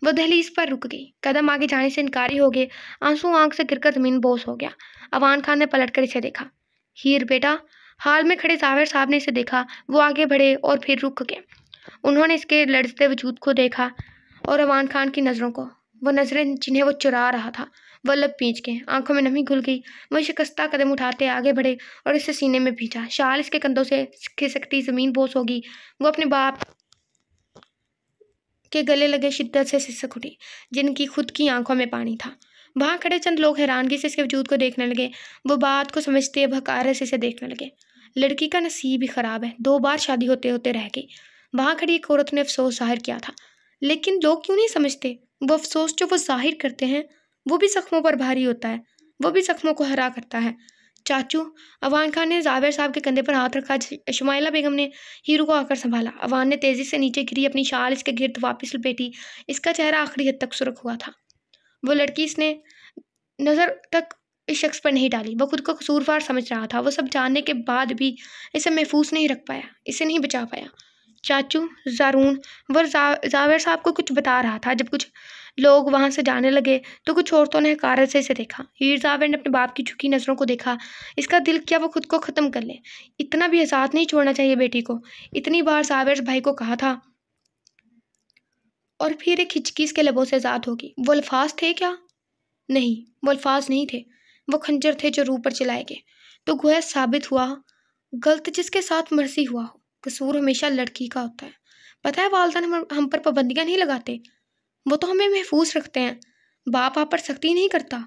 वो दहलीज पर रुक गई। कदम आगे जाने से इनकारी हो गए। आंसू आंख से गिरकर ज़मीन बोस हो गया। अवान खान ने पलट कर इसे देखा। हीर बेटा। हाल में खड़े ज़ाविर साहब ने इसे देखा। वो आगे बढ़े और फिर रुक गए। उन्होंने इसके लड़ते वजूद को देखा और अवान खान की नज़रों को, वो नज़रें जिन्हें वो चुरा रहा था। वो लब पींच के आंखों में नमी घुल गई। वो शिकस्ता कदम उठाते आगे बढ़े और इसे सीने में भींचा। शाल इसके कंधों से खिसकती ज़मीन बोस होगी। वो अपने बाप के गले लगे शिद्दत से सिसक उठी जिनकी खुद की आंखों में पानी था। वहाँ खड़े चंद लोग हैरानगी से इसके वजूद को देखने लगे। वो बात को समझते हकारत से इसे देखने लगे। लड़की का नसीब ही खराब है, 2 बार शादी होते होते रह गई। वहाँ खड़ी एक औरत ने अफसोस जाहिर किया था। लेकिन लोग क्यों नहीं समझते, वो अफसोस जो वो जाहिर करते हैं वो भी जख्मों पर भारी होता है, वो भी जख्मों को हरा करता है। चाचू, अवान खान ने जावेर साहब के कंधे पर हाथ रखा। शुमाइला बेगम ने हीरू को आकर संभाला। अवान ने तेजी से नीचे गिरी, अपनी शाल इसके गिर्द वापस लपेटी। इसका चेहरा आखिरी हद तक सुर्ख हुआ था। वो लड़की इसने नज़र तक इस शख्स पर नहीं डाली। वो खुद को कसूरवार समझ रहा था। वो सब जानने के बाद भी इसे महफूज नहीं रख पाया, इसे नहीं बचा पाया। चाचू, ज़ारून वो जावेर साहब को कुछ बता रहा था। जब कुछ लोग वहाँ से जाने लगे तो कुछ औरतों ने हकारत से इसे देखा। हीर जावेर ने अपने बाप की झुकी नज़रों को देखा। इसका दिल क्या वो खुद को ख़त्म कर ले। इतना भी आज़ाद नहीं छोड़ना चाहिए बेटी को। इतनी बार जावेर भाई को कहा था। और फिर एक हिचकी इसके लबों से आज़ाद होगी। वो अल्फाज थे क्या? नहीं, वो अल्फाज नहीं थे, वो खंजर थे जो रूह पर चलाए गए। तो गोया साबित हुआ, गलत जिसके साथ मर्जी हुआ हो, कसूर हमेशा लड़की का होता है। पता है वालिदैन हम पर पाबंदियाँ नहीं लगाते, वो तो हमें महफूज रखते हैं। बाप आप पर सख्ती नहीं करता,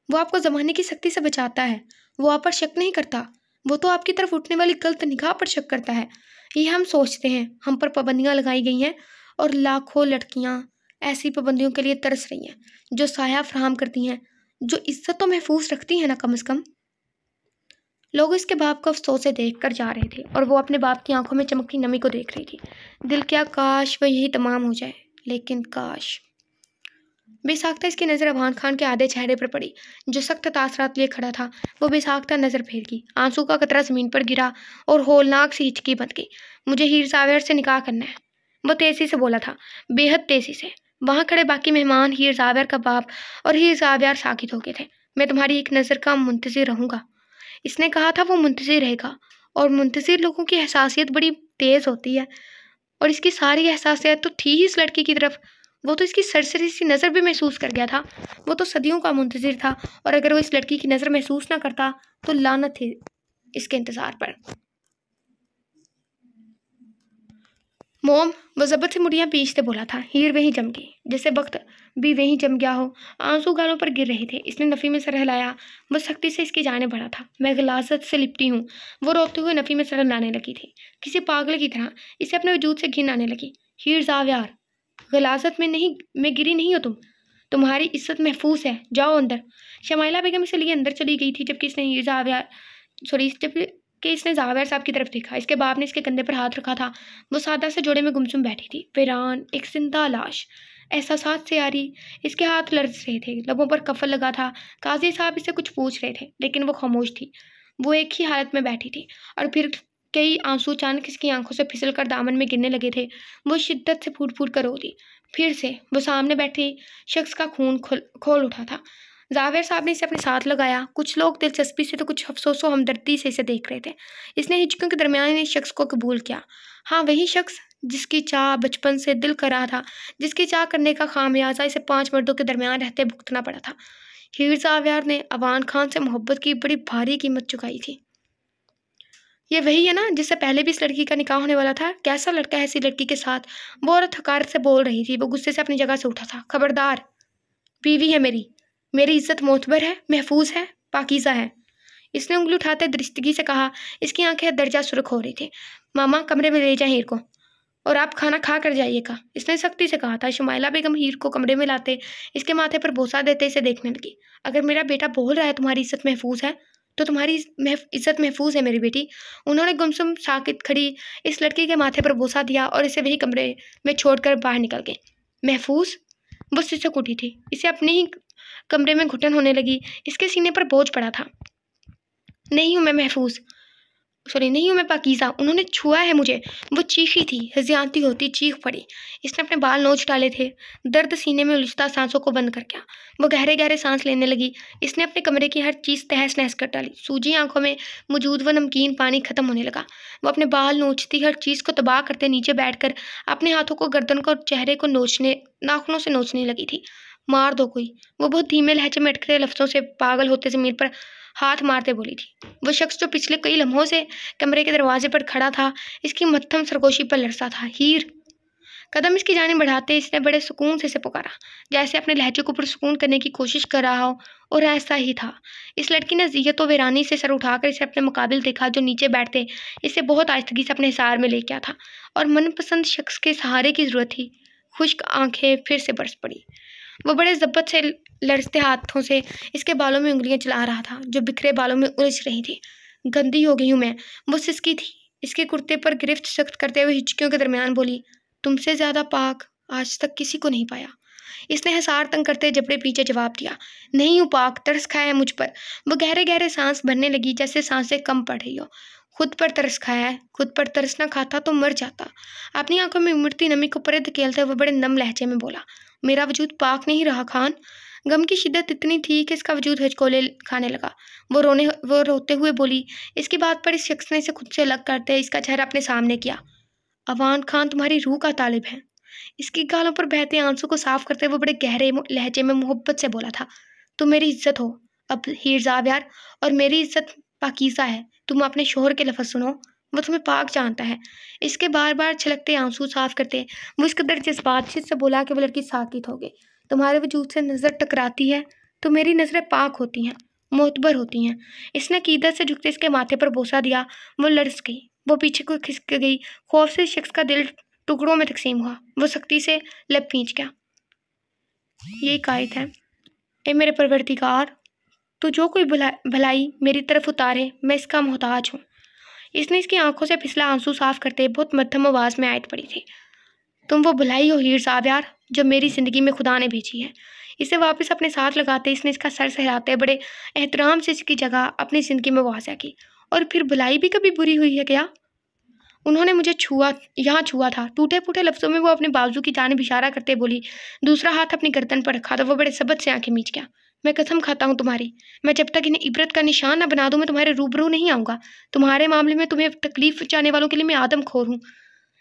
वो आपको ज़माने की सख्ती से बचाता है। वो आप पर शक नहीं करता, वो तो आपकी तरफ उठने वाली गलत निगाह पर शक करता है। ये हम सोचते हैं हम पर पाबंदियाँ लगाई गई हैं, और लाखों लड़कियाँ ऐसी पाबंदियों के लिए तरस रही हैं जो साया फराहम करती हैं, जो इज्जत तो महफूज रखती हैं ना कम से कम। लोग इसके बाप को अफसोस से देख कर जा रहे थे और वो अपने बाप की आंखों में चमकती नमी को देख रही थी। दिल क्या काश वह यही तमाम हो जाए, लेकिन काश। बेसाख्ता इसकी नज़र अवान खान के आधे चेहरे पर पड़ी, जो सख्त तासरात लिए खड़ा था। वो बेसाख्ता नज़र फेर गई। आंसू का कतरा ज़मीन पर गिरा और होलनाक सी हिचकी बंध गई। मुझे हीर जावेर से निकाह करना है, वो तेज़ी से बोला था, बेहद तेज़ी से। वहाँ खड़े बाकी मेहमान हीर जावेर का बाप और हीर जावेर साकित हो गए थे। मैं तुम्हारी एक नज़र का मुंतज़िर रहूँगा, इसने कहा था। वो मुंतज़िर रहेगा, और मुंतज़िर लोगों की एहसासियत बड़ी तेज़ होती है, और इसकी सारी एहसासियत तो थी ही इस लड़की की तरफ। वो तो इसकी सरसरी सी नज़र भी महसूस कर गया था। वो तो सदियों का मुंतज़िर था, और अगर वो इस लड़की की नज़र महसूस ना करता तो लानत थी इसके इंतज़ार पर। मोम, वो ज़बत से मुड़ियाँ पीछते बोला था। हीर वहीं जम गई, जैसे वक्त भी वहीं जम गया हो। आंसू गालों पर गिर रहे थे। इसने नफ़ी में सर हिलाया। वो सख्ती से इसकी जाने बढ़ा था। मैं गलाजत से लिपटी हूँ। वो रोते हुए नफ़ी में सर लाने लगी थी, किसी पागल की तरह। इसे अपने वजूद से घिन आने लगी। हीर जावेर, गलाजत में नहीं, मैं गिरी नहीं हो तुम्हारी इज्जत महफूज है, जाओ अंदर। शमाइला बेगम इसे लिए अंदर चली गई थी, जबकि इसने जावेर साहब की तरफ देखा। इसके बाप ने इसके कंधे पर हाथ रखा था। वो सादा से जोड़े में गुमसुम बैठी थी, वीरान, एक जिंदा लाश। एहसासात से आ रही इसके हाथ लर्ज रहे थे, लबों पर कफल लगा था। काजी साहब इससे कुछ पूछ रहे थे, लेकिन वो खामोश थी। वो एक ही हालत में बैठी थी, और फिर कई आंसू अचानक इसकी आंखों से फिसल कर दामन में गिरने लगे थे। वो शिद्दत से फूट फूट कर रो दी। फिर से वो सामने बैठे शख्स का खून खोल उठा था। जावेर साहब ने इसे अपने साथ लगाया। कुछ लोग दिलचस्पी से तो कुछ अफसोसो हमदर्दी से इसे देख रहे थे। इसने हिचकियों के दरमियान इस शख्स को कबूल किया। हाँ, वही शख्स जिसकी चाह बचपन से दिल कर रहा था, जिसकी चाह करने का खामियाजा इसे 5 मर्दों के दरमियान रहते भुगतना पड़ा था। हीर जावेर ने अवान खान से मोहब्बत की बड़ी भारी कीमत चुकाई थी। ये वही है ना जिससे पहले भी इस लड़की का निकाह होने वाला था। कैसा लड़का है ऐसी लड़की के साथ। वो औरत हकारत से बोल रही थी। वो गुस्से से अपनी जगह से उठा था। खबरदार, बीवी है मेरी इज्जत मोतबर है, महफूज है, पाकीज़ा है। इसने उंगली उठाते दरिश्तगी से कहा। इसकी आंखें दर्जा सुर्ख हो रही थी। मामा, कमरे में ले जाएं हीर को, और आप खाना खा कर जाइएगा, इसने सख्ती से कहा था। शुमाइला बेगम हीर को कमरे में लाते इसके माथे पर बोसा देते इसे देखने लगी। अगर मेरा बेटा बोल रहा है तुम्हारी इज्जत महफूज है, तो तुम्हारी इज्जत महफूज है मेरी बेटी। उन्होंने गुमसुम साकित खड़ी इस लड़की के माथे पर बोसा दिया और इसे वही कमरे में छोड़कर बाहर निकल गए। महफूज? वो सिसक उठी थी। इसे अपने ही कमरे में घुटन होने लगी। इसके सीने पर बोझ पड़ा था। नहीं हूँ मैं महफूज, नहीं हूँ मैं पाकीज़ा, उन्होंने छुआ है मुझे। वो चीखी थी, हज़ियाती होती चीख पड़ी। इसने अपने बाल नोच डाले थे। दर्द सीने में उलझता सांसों को बंद कर गया। वो गहरे गहरे सांस लेने लगी। इसने अपने कमरे की हर चीज़ तहस नहस कर डाली। सूजी आंखों में मौजूद व नमकीन पानी खत्म होने लगा। वो अपने बाल नोचती, हर चीज़ को तबाह करते नीचे बैठकर अपने हाथों को, गर्दन को और चेहरे को नाखूनों से नोचने लगी थी। मार दो कोई, वो बहुत धीमे लहजे में अटकते लफ्ज़ों से पागल होते ज़मीन पर हाथ मारते बोली थी। वो शख्स जो पिछले कई लम्हों से कमरे के दरवाजे पर खड़ा था, इसकी मत्थम सरगोशी पर लरसा था। हीर, कदम इसकी जानिब बढ़ाते इसने बड़े सुकून से इसे पुकारा, जैसे अपने लहजे को पुरसुकून करने की कोशिश कर रहा हो। और ऐसा ही था। इस लड़की ने ज़ियत व वीरानी से सर उठाकर इसे अपने मुकाबिल देखा, जो नीचे बैठते इसे बहुत आहिस्तगी से अपने हिसार में ले गया था और मनपसंद शख्स के सहारे की ज़रूरत थी। खुश्क आंखें फिर से बरस पड़ी। वो बड़े ज़ब्त से लड़ते हाथों से इसके बालों में उंगलियां चला रहा था, जो बिखरे बालों में उलझ रही थी। गंदी हो गई हूँ मैं, वो सिसकी थी। इसके कुर्ते पर गिरफ्त सख्त करते हुए हिचकियों के दरमियान बोली, तुमसे ज़्यादा पाक आज तक किसी को नहीं पाया। इसने हसार तंग करते जबड़े पीछे जवाब दिया, नहीं हूँ पाक, तरस खाया है मुझ पर। वो गहरे गहरे सांस भरने लगी, जैसे सांसें कम पड़ रही हो। खुद पर तरस खाया है, खुद पर तरस ना खाता तो मर जाता। अपनी आंखों में उमड़ती नमी को परे धकेलते हुए बड़े नम लहजे में बोला, मेरा वजूद पाक नहीं रहा खान। गम की शिद्दत इतनी थी कि इसका वजूद हिचकोले खाने लगा। वो रोते हुए बोली। इसकी बात पर इस शख्स ने इसे खुद से अलग करते इसका चेहरा अपने सामने किया। अवान खान तुम्हारी रूह का तालिब है। इसकी गालों पर बहते आंसू को साफ करते हुए बड़े गहरे लहजे में मोहब्बत से बोला था, तुम मेरी इज्जत हो अब हीर ज़ावियार, और मेरी इज्जत पाकीज़ा है। तुम अपने शोहर के लफ्ज़ सुनो, वो तुम्हें पाक जानता है। इसके बार बार छलकते आंसू साफ करते वो इस कदर जज्बातियत से बोला कि वो लड़की साकित हो गई। तुम्हारे वजूद से नज़र टकराती है तो मेरी नज़रें पाक होती हैं, मोतबर होती हैं। इसने अकीदत से झुकते इसके माथे पर बोसा दिया। वो लड़स गई, वो पीछे को खिसक गई। खौफ से शख्स का दिल टुकड़ों में तकसीम हुआ। वो सख्ती से लब खींच गया। ये कायद है, ए मेरे परवरदिगार, तो जो कोई भलाई मेरी तरफ उतारे मैं इसका मोहताज हूँ। इसने इसकी आंखों से फिसला आंसू साफ करते बहुत मध्यम आवाज़ में आयत पड़ी थी, तुम वो भलाई हो हीर ज़ावियार जो मेरी ज़िंदगी में खुदा ने भेजी है। इसे वापस अपने साथ लगाते इसने इसका सर सहलाते बड़े एहतराम से इसकी जगह अपनी ज़िंदगी में वाज़ा की। और फिर भलाई भी कभी बुरी हुई है क्या? उन्होंने मुझे यहाँ छुआ था। टूटे फूटे लफ्ज़ों में वो अपने बाजू की जानिब इशारा करते बोली। दूसरा हाथ अपनी गर्दन पर रखा तो वो बड़े सबत से आंखें मीच गया। मैं कसम खाता हूँ तुम्हारी, मैं जब तक इन्हें इबरत का निशान न बना दूँ मैं तुम्हारे रूबरू नहीं आऊँगा। तुम्हारे मामले में तुम्हें तकलीफ पहुँचाने वालों के लिए मैं आदम खोर हूँ।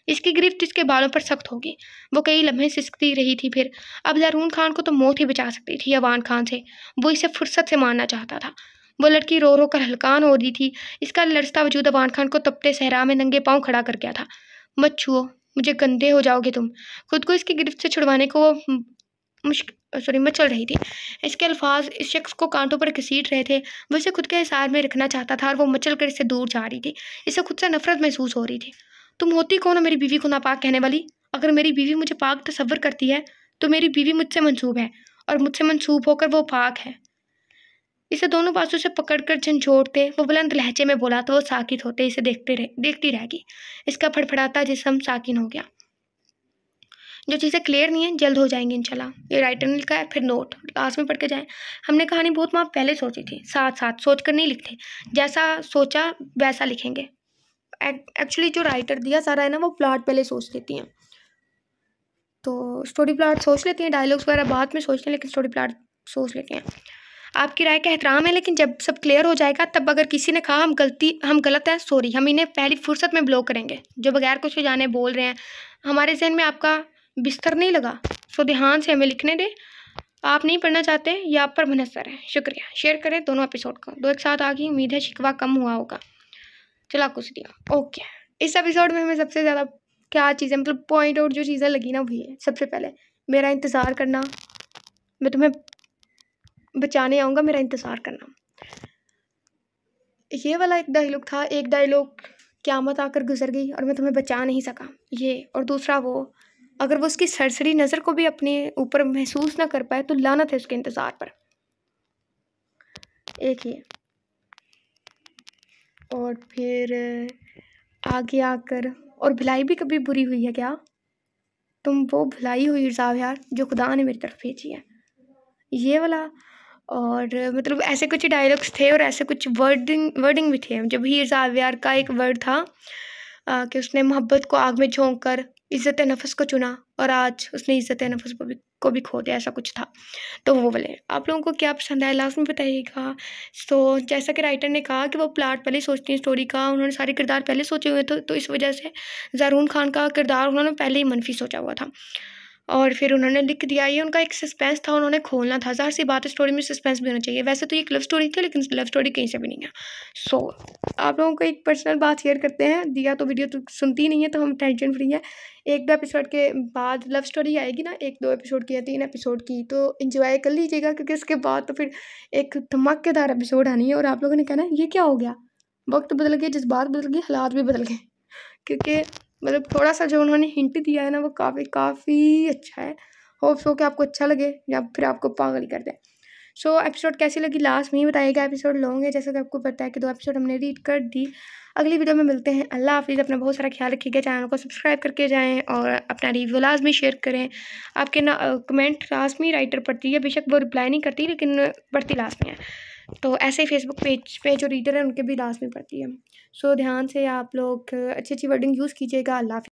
इसकी गिरफ्त इसके बालों पर सख्त होगी। वो कई लम्हे सिसकती रही थी। फिर अब ज़ारून खान को तो मौत ही बचा सकती थी अवान खान से। वो इसे फुर्सत से मारना चाहता था। वो लड़की रो रो कर हलकान हो रही थी। इसका लड़ता वजूद अवान खान को तपते सहरा में नंगे पाँव खड़ा कर गया था। मत छुओ मुझे, गंदे हो जाओगे तुम। खुद को इसकी गिरफ्त से छुड़वाने को वो मचल रही थी। इसके अल्फाज इस शख्स को कांटों पर घसीट रहे थे। वो इसे खुद के हिसार में रखना चाहता था और वो मचल कर इससे दूर जा रही थी। इसे खुद से नफरत महसूस हो रही थी। तुम होती कौन हो मेरी बीवी को नापाक कहने वाली? अगर मेरी बीवी मुझे पाक तसव्वुर करती है तो मेरी बीवी मुझसे मंसूब है, और मुझसे मंसूब होकर वो पाक है। इसे दोनों पासों से पकड़कर झंझोड़ते वो बुलंद लहजे में बोला तो वो साकित होते इसे देखती रह गई। इसका फड़फड़ाता जिस्म साकिन हो गया। जो चीज़ें क्लियर नहीं है जल्द हो जाएंगी इंशाल्लाह। ये राइटर ने लिखा है, फिर नोट लास्ट में पढ़ के जाएं। हमने कहानी बहुत माह पहले सोची थी, साथ साथ सोच कर नहीं लिखते, जैसा सोचा वैसा लिखेंगे। एक्चुअली जो राइटर दिया सारा है ना, वो प्लॉट पहले सोच लेती हैं, तो स्टोरी प्लॉट सोच लेती हैं, डायलॉग्स वगैरह बाद में सोचते हैं, लेकिन स्टोरी प्लॉट सोच लेते हैं। आपकी राय का एहतराम है, लेकिन जब सब क्लियर हो जाएगा तब अगर किसी ने कहा हम गलत हैं, सॉरी, हम इन्हें पहली फुर्सत में ब्लॉक करेंगे। जो बगैर कुछ जाने बोल रहे हैं, हमारे जहन में आपका बिस्तर नहीं लगा, सो ध्यान से हमें लिखने दें। आप नहीं पढ़ना चाहते, ये आप पर मुनस्सर है। शुक्रिया। शेयर करें दोनों एपिसोड को, दो एक साथ आ गई। उम्मीद है शिकवा कम हुआ होगा। चला कुछ दिया। ओके, इस एपिसोड में हमें सबसे ज़्यादा क्या चीज़ें, मतलब पॉइंट आउट जो चीज़ें लगी ना, वही है। सबसे पहले मेरा इंतज़ार करना, मैं तुम्हें बचाने आऊँगा, मेरा इंतज़ार करना। ये वाला एक डायलॉग था। एक डायलॉग क़यामत आकर गुजर गई और मैं तुम्हें बचा नहीं सका, ये। और दूसरा वो, अगर वो उसकी सरसरी नज़र को भी अपने ऊपर महसूस ना कर पाए तो लानत है उसके इंतज़ार पर। एक ये, और फिर आगे आकर, और भलाई भी कभी बुरी हुई है क्या? तुम वो भलाई हो हीर ज़ावियार जो खुदा ने मेरी तरफ भेजी है, ये वाला। और मतलब ऐसे कुछ डायलॉग्स थे और ऐसे कुछ वर्डिंग भी थे। जब हीर ज़ावियार का एक वर्ड था कि उसने मोहब्बत को आग में झोंक कर इज़्ज़त नफ्स को चुना, और आज उसने इज़्ज़त नफ्स को भी खो दिया, ऐसा कुछ था। तो वो वाले आप लोगों को क्या पसंद आया लास्ट में बताइएगा। तो जैसा कि राइटर ने कहा कि वो प्लाट पहले सोचती हैं स्टोरी का, उन्होंने सारे किरदार पहले सोचे हुए थे, तो इस वजह से ज़ारून खान का किरदार उन्होंने पहले ही मनफी सोचा हुआ था। और फिर उन्होंने लिख दिया। ये उनका एक सस्पेंस था, उन्होंने खोलना था। ज़ाहिर सी बात है स्टोरी में सस्पेंस भी होना चाहिए। वैसे तो ये एक लव स्टोरी थी, लेकिन लव स्टोरी कहीं से भी नहीं है। सो आप लोगों को एक पर्सनल बात शेयर करते हैं। दिया तो वीडियो तो सुनती नहीं है, तो हम टेंशन फ्री है। 1-2 एपिसोड के बाद लव स्टोरी आएगी ना, 1-2 एपिसोड की या 3 एपिसोड की, तो इंजॉय कर लीजिएगा, क्योंकि उसके बाद तो फिर एक धमाकेदार एपिसोड आनी है और आप लोगों ने कहना ये क्या हो गया, वक्त बदल गया, जज्बात बदल गए, हालात भी बदल गए। क्योंकि मतलब थोड़ा सा जो उन्होंने हिंट दिया है ना, वो काफ़ी अच्छा है। होप सो कि आपको अच्छा लगे या फिर आपको पागल ही कर दे। सो एपिसोड कैसी लगी लास्ट में ही बताइएगा। एपिसोड लॉन्ग है, जैसे कि आपको पता है कि 2 एपिसोड हमने रीड कर दी। अगली वीडियो में मिलते हैं। अल्लाह हाफिज़। अपना बहुत सारा ख्याल रखिएगा। चैनल को सब्सक्राइब करके जाएँ और अपना रिव्यू लाजमी शेयर करें। आपके ना कमेंट लाजमी राइटर पढ़ती है, बेशक वो रिप्लाई नहीं करती, लेकिन पढ़ती लाजमी है। तो ऐसे ही फेसबुक पेज पे जो रीडर है उनके भी लाजमी पढ़ती है। सो ध्यान से आप लोग अच्छी वर्डिंग यूज़ कीजिएगा। अल्लाह हाफिज़।